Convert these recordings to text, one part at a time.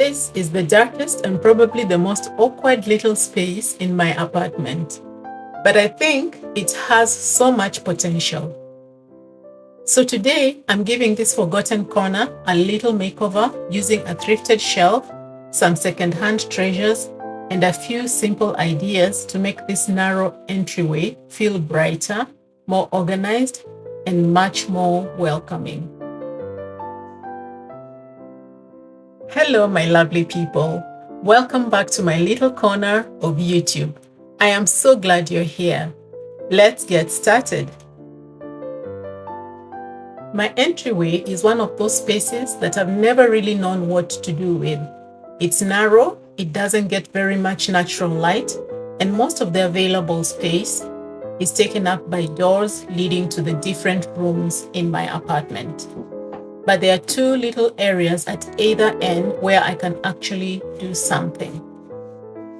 space is the darkest and probably the most awkward little space in my apartment, but I think it has so much potential. So today, I'm giving this forgotten corner a little makeover using a thrifted shelf, some second-hand treasures, and a few simple ideas to make this narrow entryway feel brighter, more organized, and much more welcoming. Hello, my lovely people. Welcome back to my little corner of YouTube. I am so glad you're here. Let's get started. My entryway is one of those spaces that I've never really known what to do with. It's narrow, it doesn't get very much natural light, and most of the available space is taken up by doors leading to the different rooms in my apartment. But there are two little areas at either end where I can actually do something.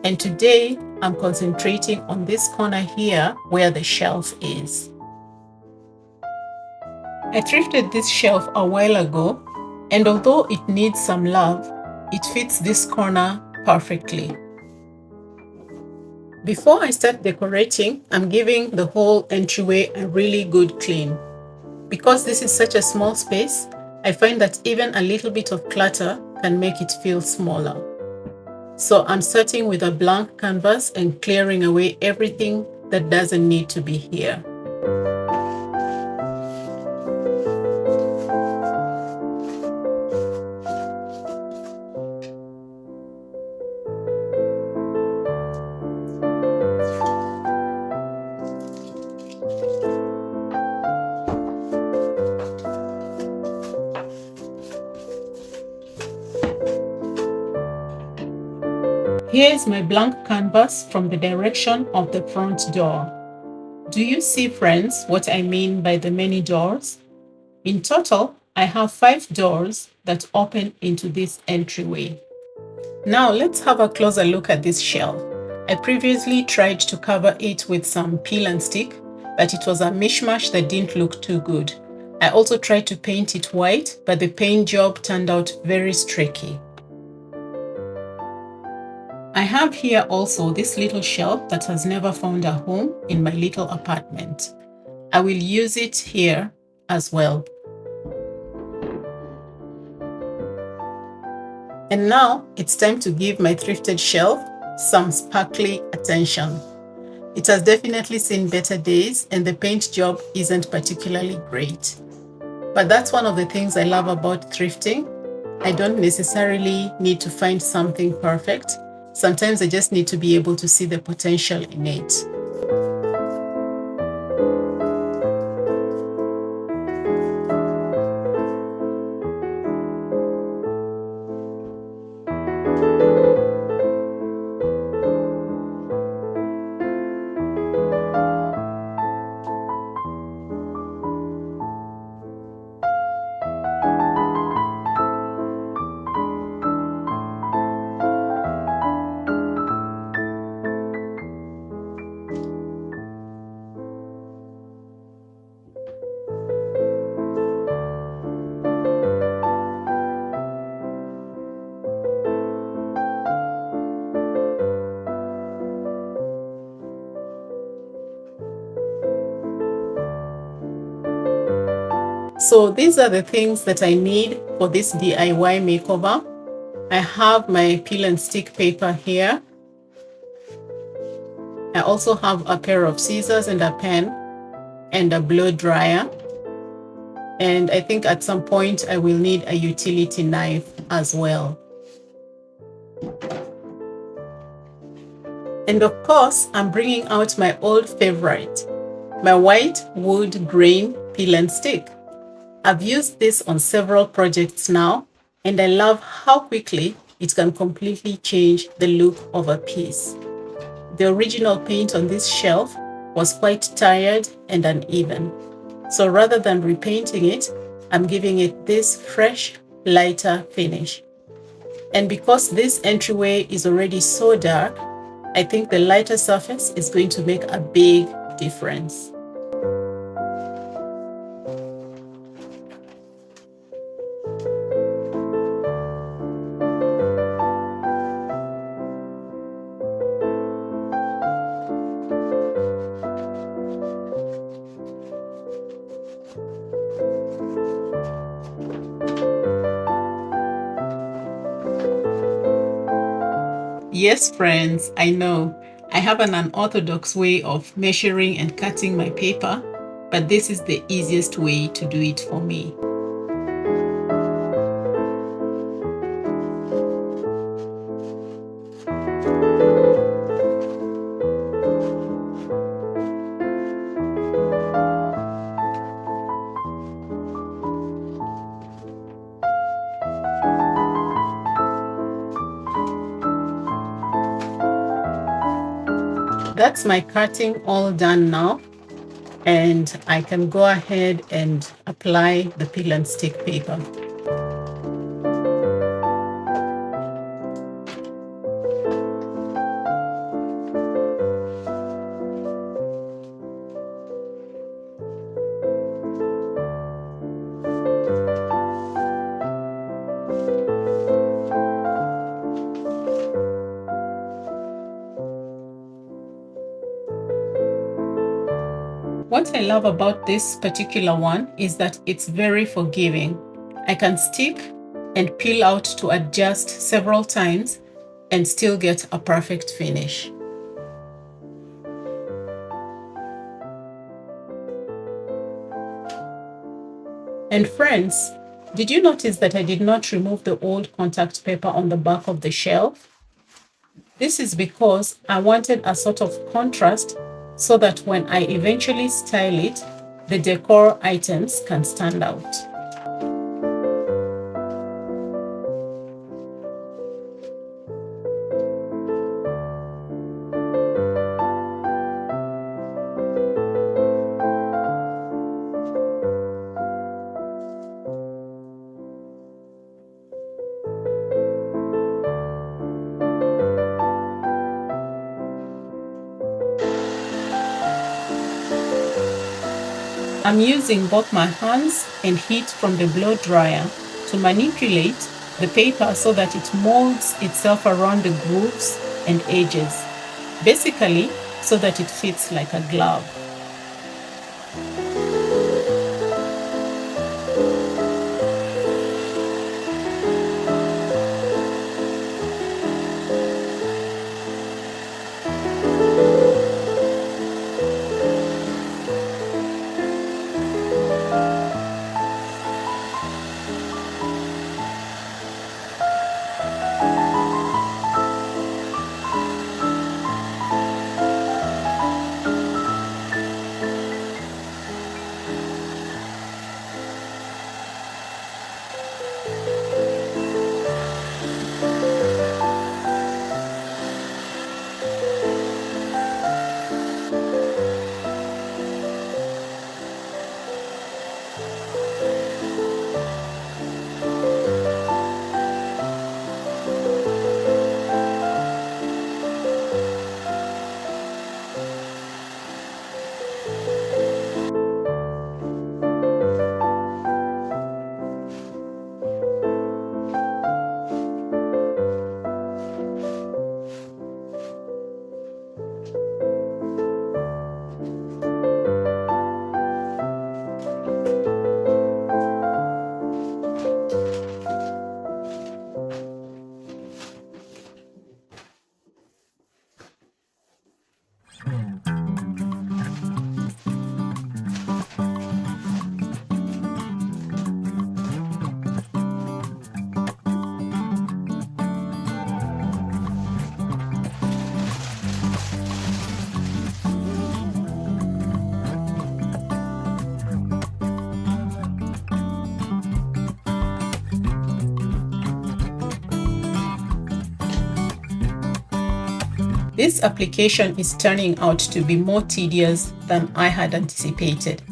And today, I'm concentrating on this corner here where the shelf is. I thrifted this shelf a while ago, and although it needs some love, it fits this corner perfectly. Before I start decorating, I'm giving the whole entryway a really good clean. Because this is such a small space, I find that even a little bit of clutter can make it feel smaller. So I'm starting with a blank canvas and clearing away everything that doesn't need to be here. Here is my blank canvas from the direction of the front door. Do you see, friends, what I mean by the many doors? In total, I have 5 doors that open into this entryway. Now let's have a closer look at this shelf. I previously tried to cover it with some peel and stick, but it was a mishmash that didn't look too good. I also tried to paint it white, but the paint job turned out very streaky. I have here also this little shelf that has never found a home in my little apartment. I will use it here as well. And now it's time to give my thrifted shelf some sparkly attention. It has definitely seen better days and the paint job isn't particularly great. But that's one of the things I love about thrifting. I don't necessarily need to find something perfect. Sometimes I just need to be able to see the potential in it. So these are the things that I need for this DIY makeover. I have my peel and stick paper here. I also have a pair of scissors and a pen and a blow dryer. And I think at some point I will need a utility knife as well. And of course, I'm bringing out my old favorite, my white wood grain peel and stick. I've used this on several projects now, and I love how quickly it can completely change the look of a piece. The original paint on this shelf was quite tired and uneven. So rather than repainting it, I'm giving it this fresh, lighter finish. And because this entryway is already so dark, I think the lighter surface is going to make a big difference. Yes, friends, I know. I have an unorthodox way of measuring and cutting my paper, but this is the easiest way to do it for me. That's my cutting all done now, and I can go ahead and apply the peel and stick paper. What I love about this particular one is that it's very forgiving. I can stick and peel out to adjust several times and still get a perfect finish. And friends, did you notice that I did not remove the old contact paper on the back of the shelf? This is because I wanted a sort of contrast so that when I eventually style it, the decor items can stand out. I'm using both my hands and heat from the blow dryer to manipulate the paper so that it molds itself around the grooves and edges, basically so that it fits like a glove. This application is turning out to be more tedious than I had anticipated.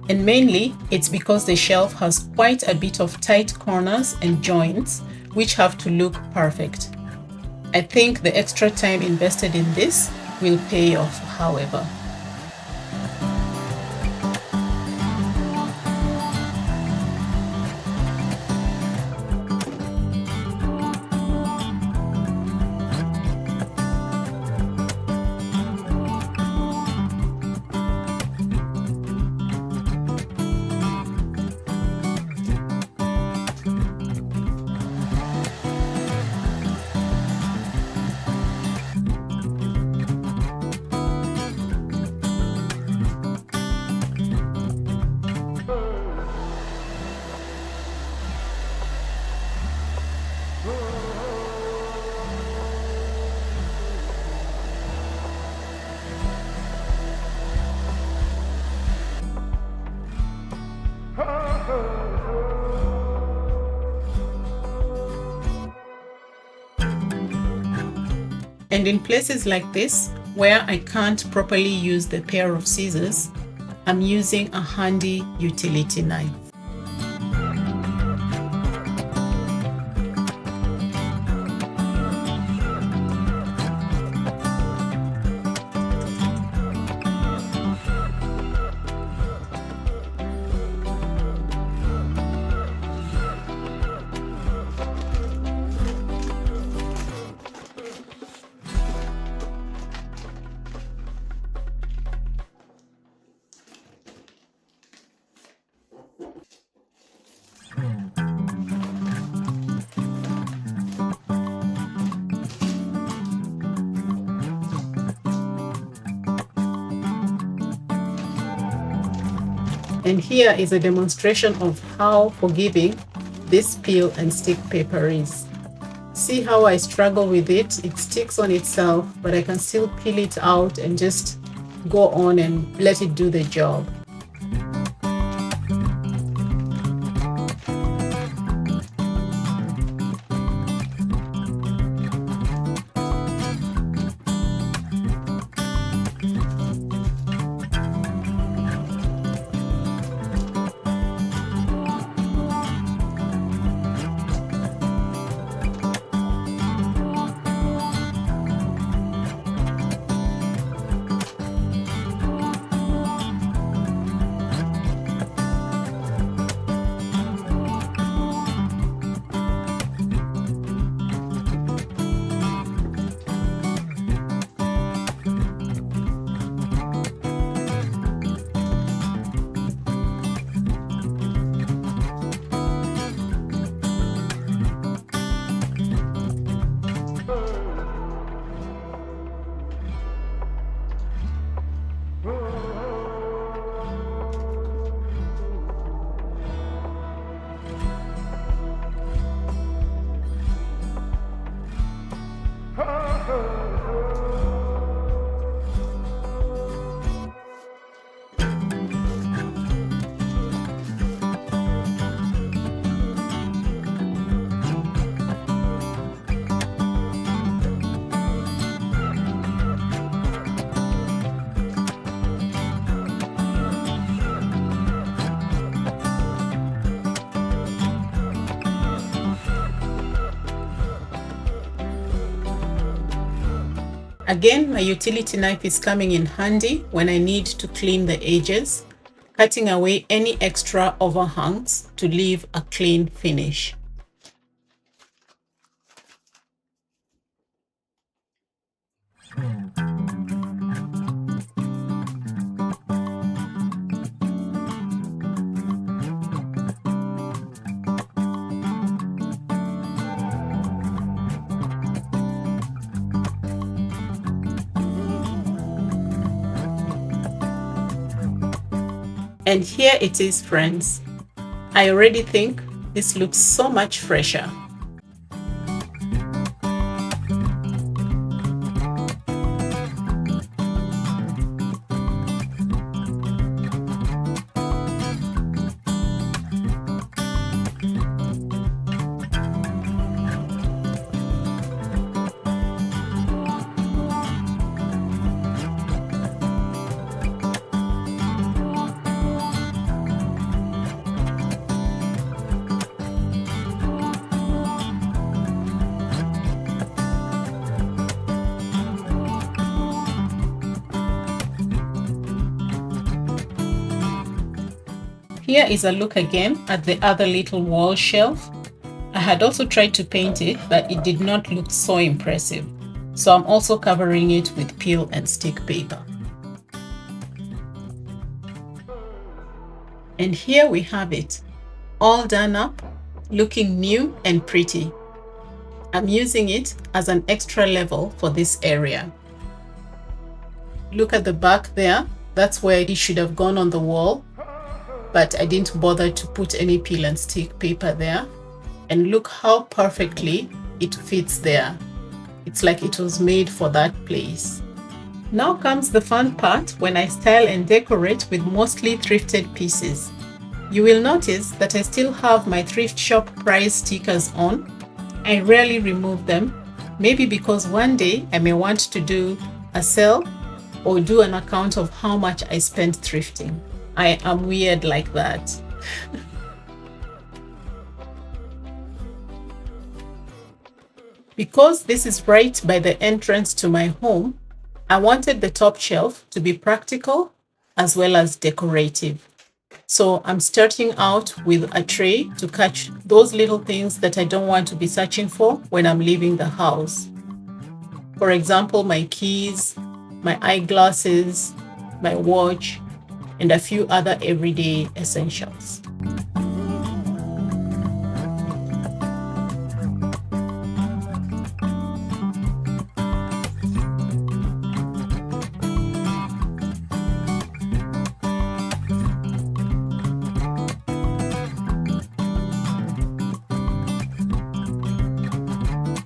And mainly, it's because the shelf has quite a bit of tight corners and joints, which have to look perfect. I think the extra time invested in this will pay off, however. And in places like this, where I can't properly use the pair of scissors, I'm using a handy utility knife. And here is a demonstration of how forgiving this peel and stick paper is. See how I struggle with it? It sticks on itself, but I can still peel it out and just go on and let it do the job. Again, my utility knife is coming in handy when I need to clean the edges, cutting away any extra overhangs to leave a clean finish. And here it is, friends. I already think this looks so much fresher. Here is a look again at the other little wall shelf. I had also tried to paint it, but it did not look so impressive. So I'm also covering it with peel and stick paper. And here we have it, all done up, looking new and pretty. I'm using it as an extra level for this area. Look at the back there, that's where it should have gone on the wall, but I didn't bother to put any peel and stick paper there. And look how perfectly it fits there. It's like it was made for that place. Now comes the fun part when I style and decorate with mostly thrifted pieces. You will notice that I still have my thrift shop price stickers on. I rarely remove them, Maybe because one day I may want to do a sale or do an account of how much I spent thrifting. I am weird like that. Because this is right by the entrance to my home, I wanted the top shelf to be practical as well as decorative. So I'm starting out with a tray to catch those little things that I don't want to be searching for when I'm leaving the house. For example, my keys, my eyeglasses, my watch, and a few other everyday essentials.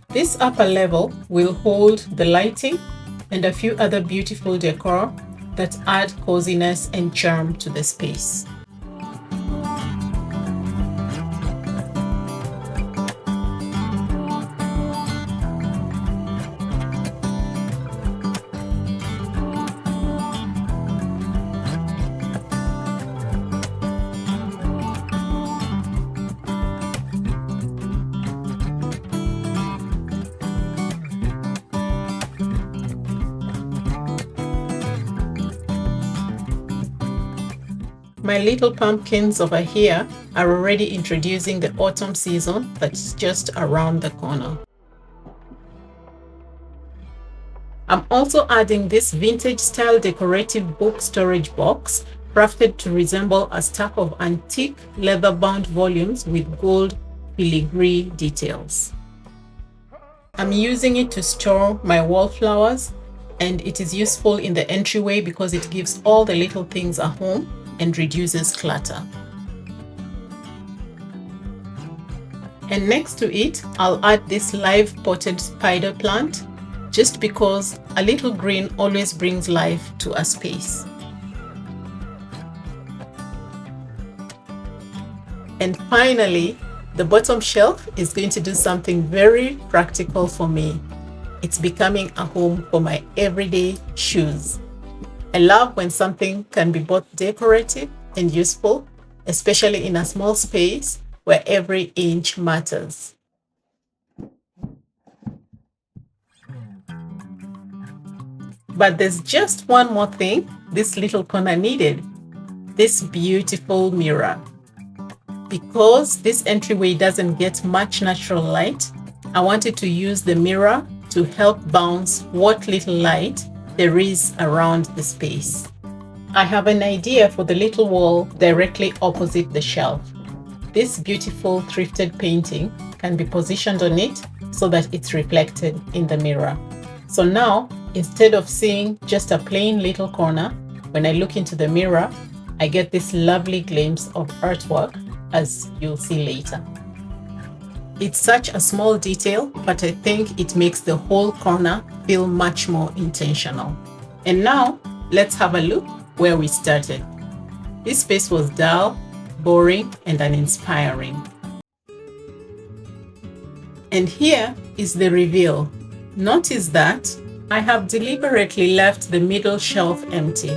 This upper level will hold the lighting and a few other beautiful decor that add coziness and charm to the space. My little pumpkins over here are already introducing the autumn season that's just around the corner. I'm also adding this vintage style decorative book storage box crafted to resemble a stack of antique leather-bound volumes with gold filigree details. I'm using it to store my wallflowers, and it is useful in the entryway because it gives all the little things a home and reduces clutter. And next to it, I'll add this live potted spider plant just because a little green always brings life to a space. And finally, the bottom shelf is going to do something very practical for me. It's becoming a home for my everyday shoes. I love when something can be both decorative and useful, especially in a small space where every inch matters. But there's just one more thing this little corner needed: this beautiful mirror. Because this entryway doesn't get much natural light, I wanted to use the mirror to help bounce what little light there is around the space. I have an idea for the little wall directly opposite the shelf. This beautiful thrifted painting can be positioned on it so that it's reflected in the mirror. So now, instead of seeing just a plain little corner, when I look into the mirror, I get this lovely glimpse of artwork, as you'll see later. It's such a small detail, but I think it makes the whole corner feel much more intentional. And now, let's have a look where we started. This space was dull, boring, and uninspiring. And here is the reveal. Notice that I have deliberately left the middle shelf empty.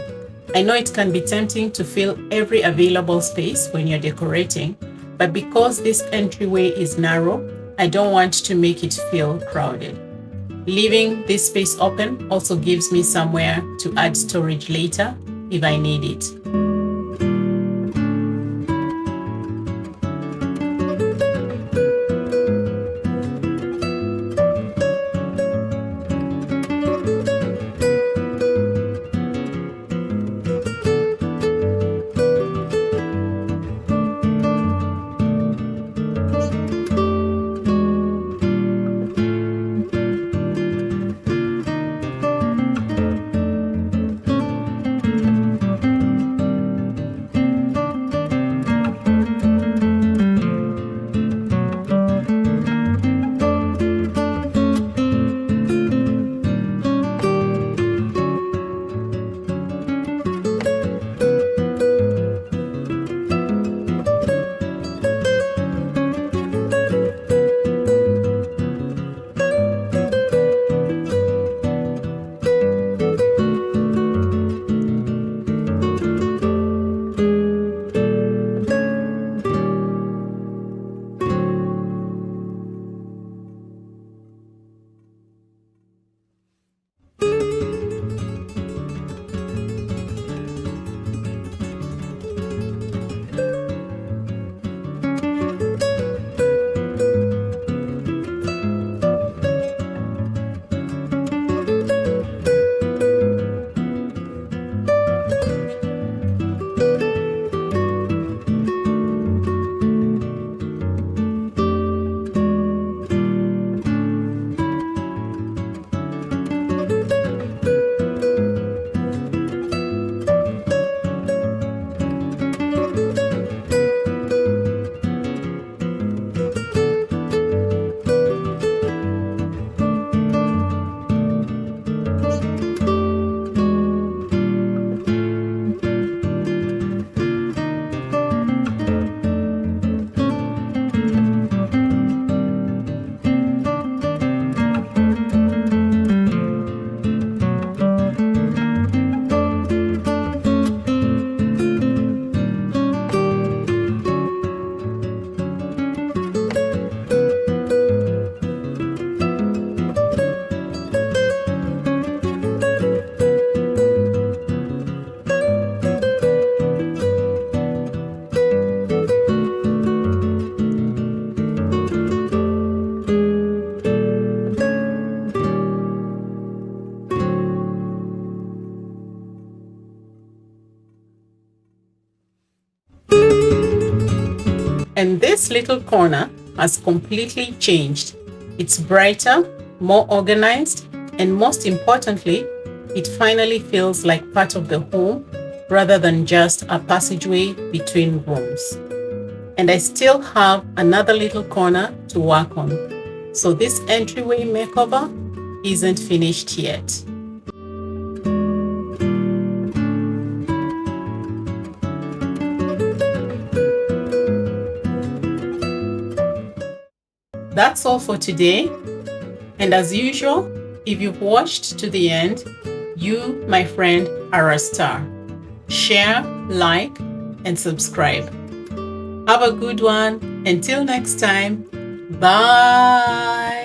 I know it can be tempting to fill every available space when you're decorating, but because this entryway is narrow, I don't want to make it feel crowded. Leaving this space open also gives me somewhere to add storage later if I need it. And this little corner has completely changed. It's brighter, more organized, and most importantly, it finally feels like part of the home rather than just a passageway between rooms. And I still have another little corner to work on. So this entryway makeover isn't finished yet. That's all for today. And as usual, if you've watched to the end, you, my friend, are a star. Share, like, and subscribe. Have a good one. Until next time, bye.